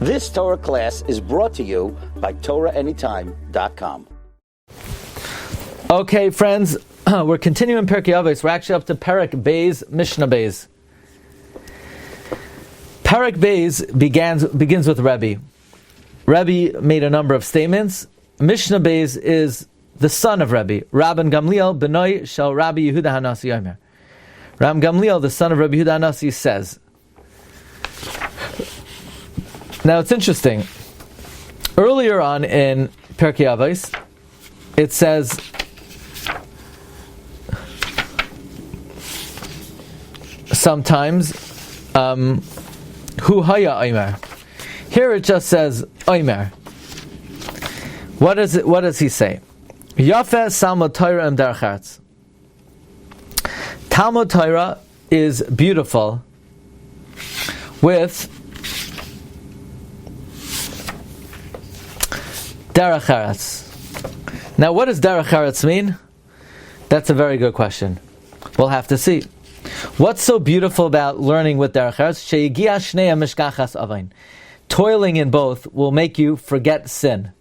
This Torah class is brought to you by TorahAnytime.com. Okay, friends, we're continuing Pirkei Avos. We're actually up to Perek Beis, Mishna Beis. Perek Beis begins with Rebbe. Rebbe made a number of statements. Mishna Beis is the son of Rebbe, Rabban Gamliel Benoi Shel Rabbi Yehuda Hanasi Yomer. Rabban Gamliel, the son of Rabbi Yehuda Hanasi, says. Now it's interesting. Earlier on in Pirkei Avos, it says, sometimes, Hu Haya Omer. Here it just says Omer. What does he say? Yafeh Salmud Torah Im Derech Eretz. Talmud Torah is beautiful with Derech Eretz. Now, what does Derech Eretz mean? That's a very good question. We'll have to see. What's so beautiful about learning with Derech Eretz? Sheyigia shnei mishkachas avain. Toiling in both will make you forget sin.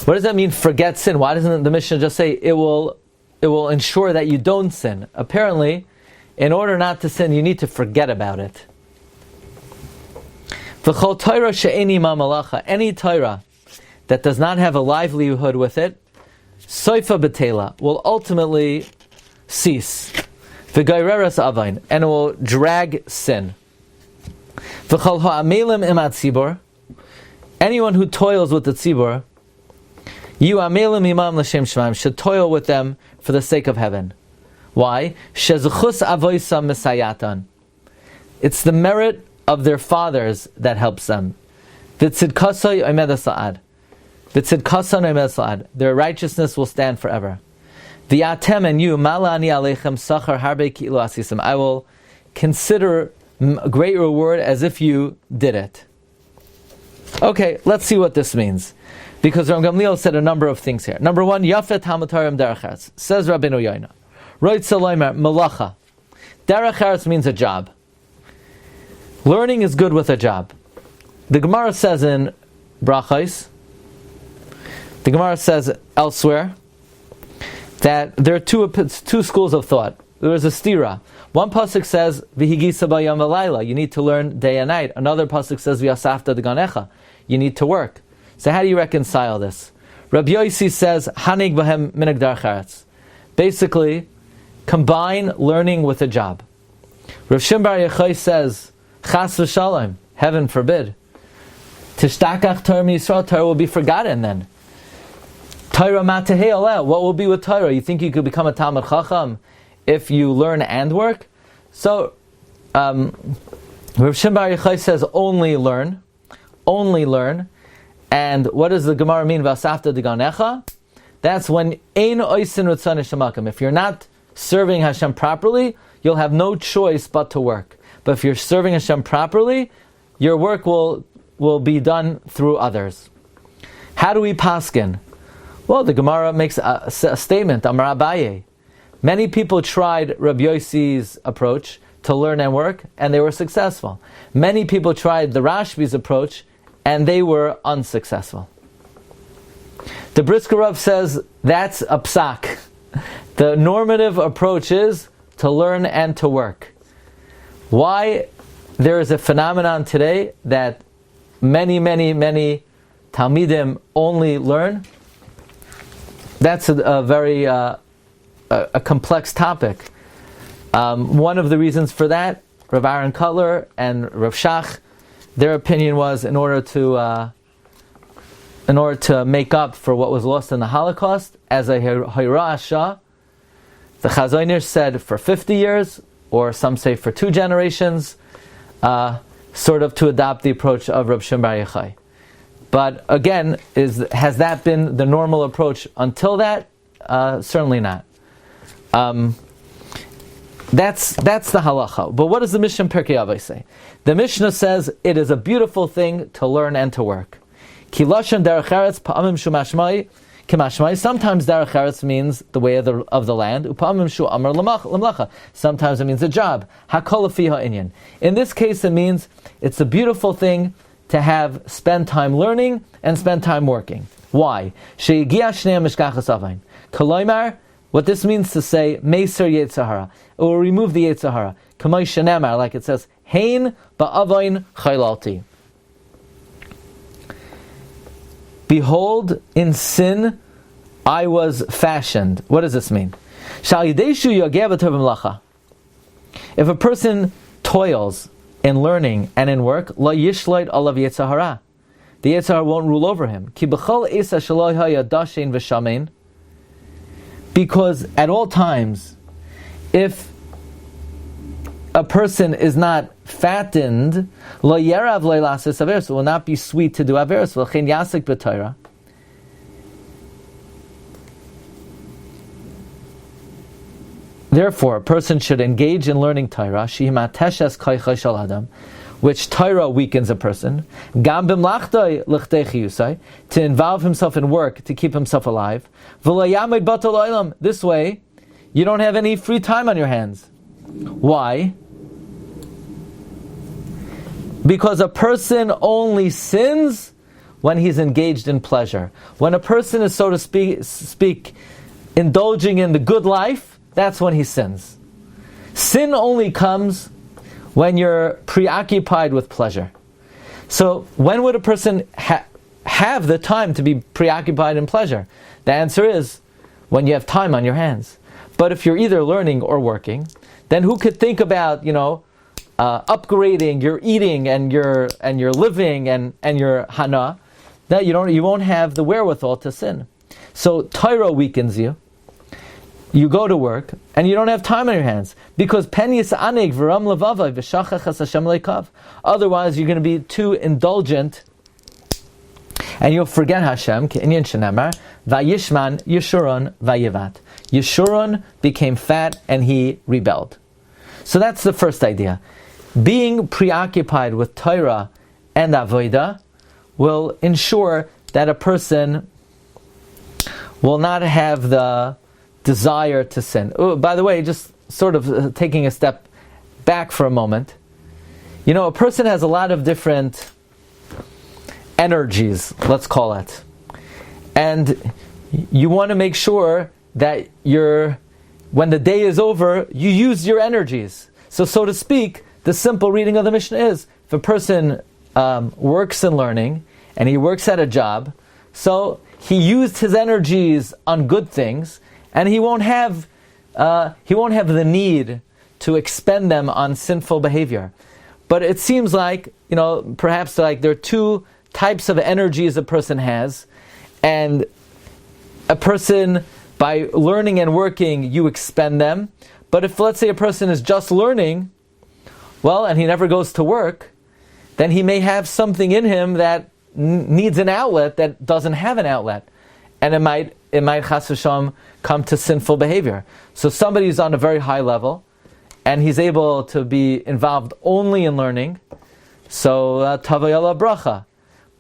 What does that mean, forget sin? Why doesn't the Mishna just say it will ensure that you don't sin? Apparently, in order not to sin, you need to forget about it. V'chol Torah she'eni ma malacha. Any Torah that does not have a livelihood with it, soifa betela, will ultimately cease. V'gaireres avain, and it will drag sin. V'chol ha'amelim imat tzibor. Anyone who toils with the tzibor, you amelim imam l'shem shemaim, should toil with them for the sake of heaven. Why? Shezchus avoisa misayatan. It's the merit of their fathers that helps them. V'tzidkasai omed sa'ad. V'tzidkasan omed sa'ad. Their righteousness will stand forever. V'yatem, and you, malani aleichem sachar harbe ki'ilu asisim. I will consider a great reward as if you did it. Okay, let's see what this means. Because Rabbi Gamliel said a number of things here. Number one, Yafet Talmud Torah Im Derech Eretz. Says Rabbeinu Yona. Roitz Elomer, Malacha. Derech Eretz means a job. Learning is good with a job. The Gemara says in Brachos, the Gemara says elsewhere, that there are two schools of thought. There is a stira. One pasuk says, V'higisa b'yom v'layla. You need to learn day and night. Another pasuk says, V'yasafta d'ganecha. You need to work. So how do you reconcile this? Rabbi Yossi says, Hanig b'hem minig derech eretz. Basically, combine learning with a job. Rav Shimon bar Yochai says, Chas v'shalom, heaven forbid. Tishtakach Torah miYisrael, Torah will be forgotten then. Torah matehei aleh, what will be with Torah? You think you could become a Talmud Chacham if you learn and work? So, Rav Shimon bar Yochai says, only learn. And what does the Gemara mean? V'asafta d'ganecha? That's when ein oisin ritzon shemakim. If you're not serving Hashem properly, you'll have no choice but to work. But if you're serving Hashem properly, your work will be done through others. How do we paskin? Well, the Gemara makes a statement. Amar Abaye. Many people tried Rabbi Yossi's approach to learn and work, and they were successful. Many people tried the Rashbi's approach, and they were unsuccessful. The Brisker Rav says that's a psak. The normative approach is to learn and to work. Why there is a phenomenon today that many Talmidim only learn? That's a very complex topic. One of the reasons for that, Rav Aaron Cutler and Rav Shach, their opinion was in order to make up for what was lost in the Holocaust, as a Hira'asha, the Chazonish said for 50 years, or some say for 2 generations, sort of to adopt the approach of Reb Shimon bar Yochai. But again, has that been the normal approach until that? Certainly not. That's the halacha. But what does the Mishnah Pirkei Avos say? The Mishnah says it is a beautiful thing to learn and to work. Ki lashon derech eretz pa'amim shu mashmai k'mashmai. Sometimes derech eretz means the way of the land. Upa'amim shu amar l'mlacha. Sometimes it means a job. Hakol lefi ha'inyan. In this case, it means it's a beautiful thing to spend time learning and spend time working. Why? Koloimar, what this means to say, Meiser Yetzahara. It will remove the Yetzahara. Kamay Shenemar, like it says, Hein ba'avoin chaylalti. Behold, in sin I was fashioned. What does this mean? If a person toils in learning and in work, la yishloit alav Yetzahara. The Yetzahara won't rule over him. Because at all times, if a person is not fattened, lo yerav leilasis averos, it will not be sweet to do averos. V'chein yasik b'Torah. Therefore, a person should engage in learning Torah, shehimateshes koicha shel adam, which Torah weakens a person, gam b'mlachtoi l'chtei chiyusai, to involve himself in work to keep himself alive. V'lo yamid batal olam. This way, you don't have any free time on your hands. Why? Because a person only sins when he's engaged in pleasure. When a person is, so to speak, indulging in the good life, that's when he sins. Sin only comes when you're preoccupied with pleasure. So when would a person have the time to be preoccupied in pleasure? The answer is when you have time on your hands. But if you're either learning or working, then who could think about, upgrading your eating and your living and your hana? That you won't have the wherewithal to sin. So Torah weakens you. You go to work and you don't have time on your hands because penis anig v'ram levavai v'shachachas Hashem leikav. Otherwise, you're going to be too indulgent and you'll forget Hashem. K'inyan shenamar vayishman Yeshurun vayivat. Yeshurun became fat and he rebelled. So that's the first idea. Being preoccupied with Torah and Avodah will ensure that a person will not have the desire to sin. Oh, by the way, just sort of taking a step back for a moment. A person has a lot of different energies, let's call it. And you want to make sure that when the day is over, you use your energies. So to speak, the simple reading of the Mishna is, if a person works in learning, and he works at a job, so he used his energies on good things, and he won't have the need to expend them on sinful behavior. But it seems like, perhaps like there are two types of energies a person has, and a person, by learning and working, you expend them. But if, let's say, a person is just learning, and he never goes to work, then he may have something in him that needs an outlet that doesn't have an outlet. And it might chas v'shalom come to sinful behavior. So somebody's on a very high level, and he's able to be involved only in learning, so tavayala bracha.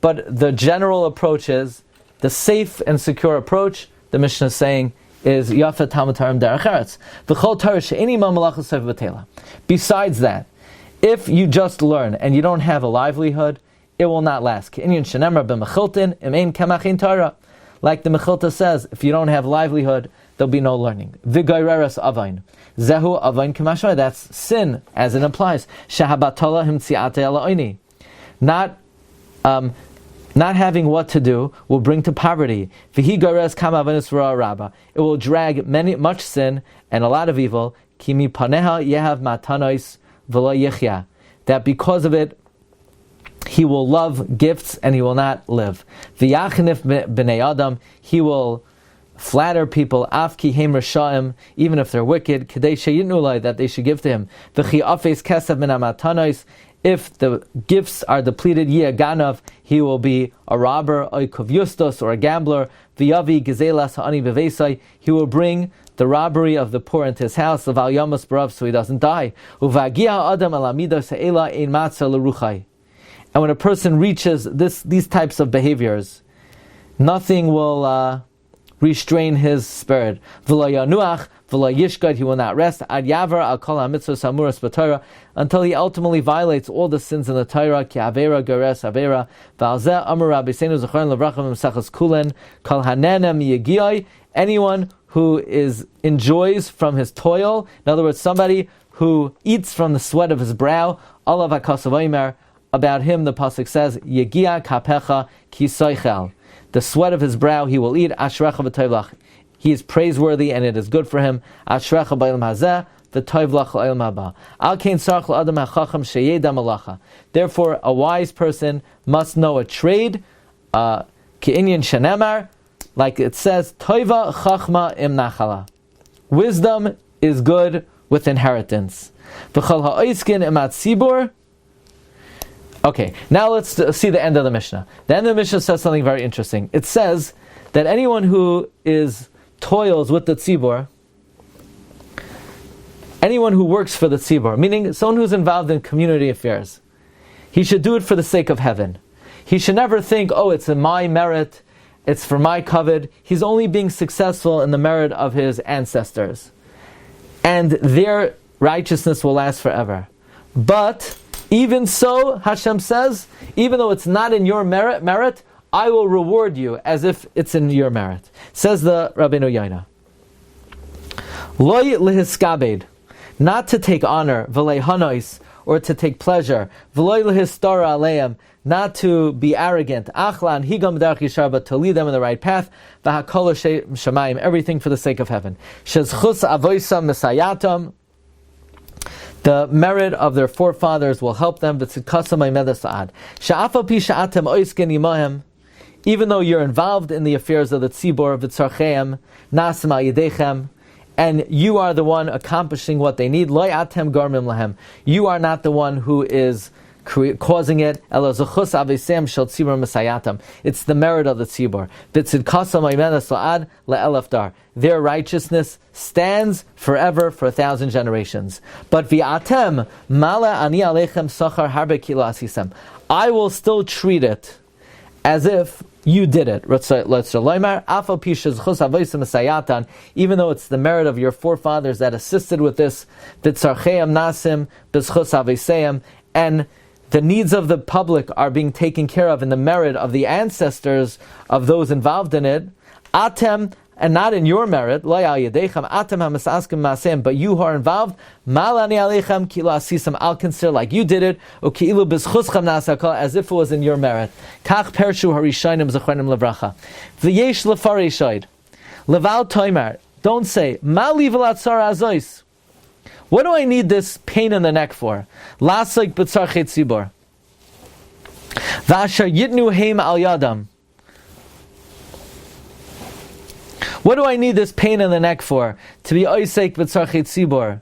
But the general approach is, the safe and secure approach, the Mishnah is saying, is Yafa Tamatarim Derech Eretz. V'chol Torah she'eni ma malachas sof v'tela. Besides that, if you just learn and you don't have a livelihood, it will not last. K'inyan shenemar b'mechiltin im ein kemachin Torah. Like the Mechilta says, if you don't have livelihood, there'll be no learning. V'gaireres avain. Zehu avain k'mashmai. That's sin, as it implies. Shahabatala himtziate ala'ini. Not having what to do will bring to poverty. V'hi gaires kama avanis v'ra rabba. It will drag much sin and a lot of evil. Kimi paneha yehav matanois v'lo yichya. That because of it, he will love gifts and he will not live. V'yachnif b'nei adam, he will flatter people. Afki heim rashaim, even if they're wicked. Kedei sheyitnu lai, that they should give to him. V'chi afes kesav min hamatanois, if the gifts are depleted, ganav, he will be a robber, oikov yustos, or a gambler. V'yavi gezelas ha'ani b'veisai, he will bring the robbery of the poor into his house. L'val yamas barav, so he doesn't die. Uvagia adam alamida se'ela ein matzah l'ruchai. And when a person reaches these types of behaviors, nothing will restrain his spirit. V'lo yanuach, v'lo yishgad, he will not rest. Ad yavar al kol hamitzvos hamuras b'Torah, until he ultimately violates all the sins in the Torah. Ki avera geres avera. V'al zeh amar Rabbeinu zechron levracha v'mesachas kulen kol hanenem yegiyai. Anyone who enjoys from his toil, in other words, somebody who eats from the sweat of his brow, alav hakasav omer, about him the pasuk says, Yegia kapecha ki soichel. The sweat of his brow he will eat. Ashrecha v'toivlach. He is praiseworthy and it is good for him. Ashrecha b'olam hazeh v'toivlach l'olam haba. Al kein sarach l'adam hachacham sheyeda malacha. Therefore, a wise person must know a trade. Ki'inyan shenemar, like it says, toiva chachma im nachala. Wisdom is good with inheritance. V'chol ha'oiskin im atzibur. Okay, now let's see the end of the Mishnah. The end of the Mishnah says something very interesting. It says that anyone who toils with the tzibur, anyone who works for the tzibur, meaning someone who's involved in community affairs, he should do it for the sake of heaven. He should never think, oh, it's in my merit, it's for my kavod. He's only being successful in the merit of his ancestors. And their righteousness will last forever. But even so, Hashem says, even though it's not in your merit, I will reward you as if it's in your merit. Says the Rabbeinu Yona. Loi lehiskabed, not to take honor, v'lei hanois, or to take pleasure, v'loi lehistara aleim, not to be arrogant, achlan higam derech yishar, but to lead them in the right path, v'hakol shamayim, everything for the sake of heaven. Shezchus avoisam mesayatam, the merit of their forefathers will help them. Even though you're involved in the affairs of the tzibor, and you are the one accomplishing what they need, you are not the one who is causing it. It's the merit of the tzibor. Their righteousness stands forever for 1,000 generations. But v'atem mala ani alechem sachar harbe kilo asisem. I will still treat it as if you did it. Even though it's the merit of your forefathers that assisted with this, and the needs of the public are being taken care of in the merit of the ancestors of those involved in it, atem, and not in your merit, but you who are involved, I'll consider like you did it, as if it was in your merit. Don't say, what do I need this pain in the neck for? What do I need this pain in the neck for? To be oisek b'tzarchei tzibor.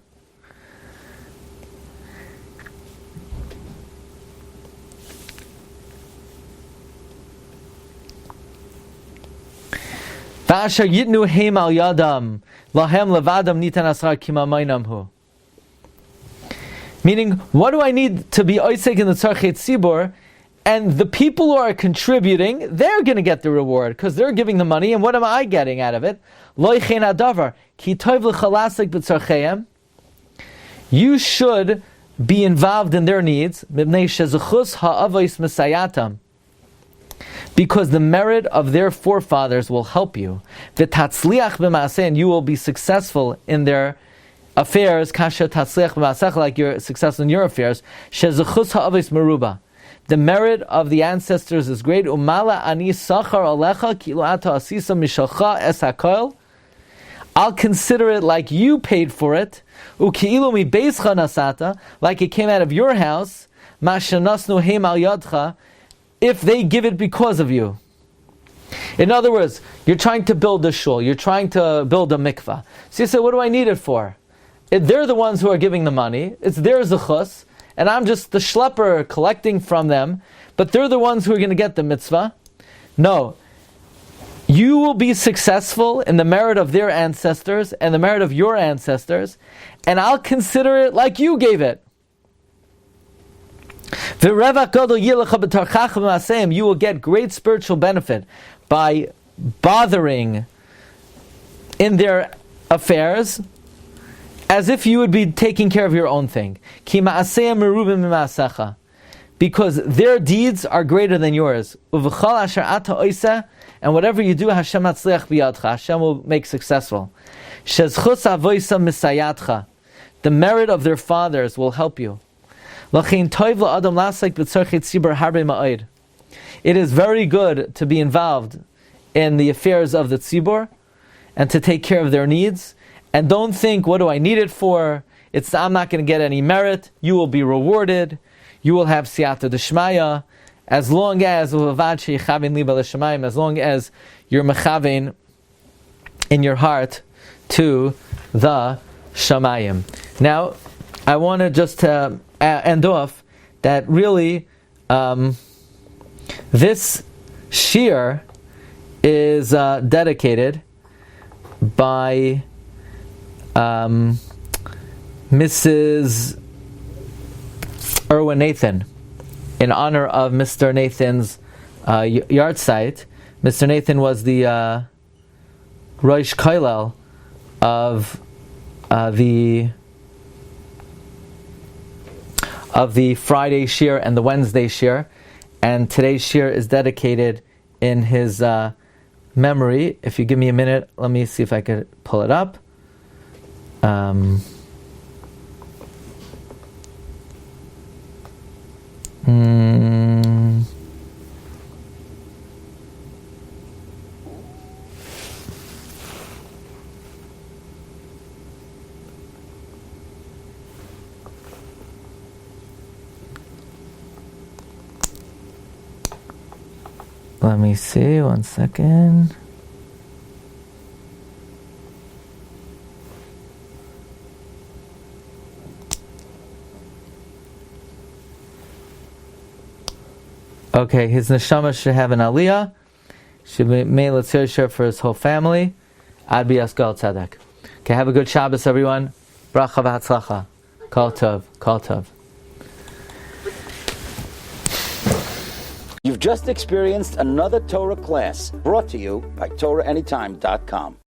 V'asher yitnu heim al yadam lahem levadam nitan asrar kima mainam hu. Meaning, what do I need to be oisek in the tzarchei tzibor? And the people who are contributing, they're going to get the reward because they're giving the money. And what am I getting out of it? You should be involved in their needs because the merit of their forefathers will help you. And you will be successful in their affairs, like you're successful in your affairs. The merit of the ancestors is great. Umala ani sachar alecha kilu ata asisa mishalcha es hakol. I'll consider it like you paid for it. Uki'ilu mi beischa nasata, like it came out of your house. Mashanasnu heim al yadcha, if they give it because of you. In other words, you're trying to build a shul, you're trying to build a mikvah. So you say, what do I need it for? They're the ones who are giving the money. It's their zechus. And I'm just the schlepper collecting from them, but they're the ones who are going to get the mitzvah. No. You will be successful in the merit of their ancestors and the merit of your ancestors, and I'll consider it like you gave it. You will get great spiritual benefit by bothering in their affairs as if you would be taking care of your own thing. Ki ma'aseh merubim mima'asecha. Because their deeds are greater than yours. Uv'chol asher ata oiseh, and whatever you do, Hashem atzliach biyadcha. Hashem will make successful. Shezchus avoisa misayatcha. The merit of their fathers will help you. Lachin toiv la'adam lasek b'tzorchei tzibur harbe ma'od. It is very good to be involved in the affairs of the tzibur and to take care of their needs. And don't think, what do I need it for? I'm not going to get any merit. You will be rewarded. You will have siyata d'shmaya, as long as you're mechavein in your heart to the shamayim. Now, I want to just end off that really this shir is dedicated by Mrs. Erwin Nathan, in honor of Mr. Nathan's yard site. Mr. Nathan was the Rosh Kollel of the Friday shir and the Wednesday shir, and today's shir is dedicated in his memory. If you give me a minute, let me see if I could pull it up. Let me see, 1 second. Okay, his neshama should have an aliyah. Should be made l'tzir shir for his whole family. Ad b'yas Gold tzedek. Okay, have a good Shabbos, everyone. Bracha v'hatzlacha. Kol tov. Kol tov. You've just experienced another Torah class brought to you by TorahAnytime.com.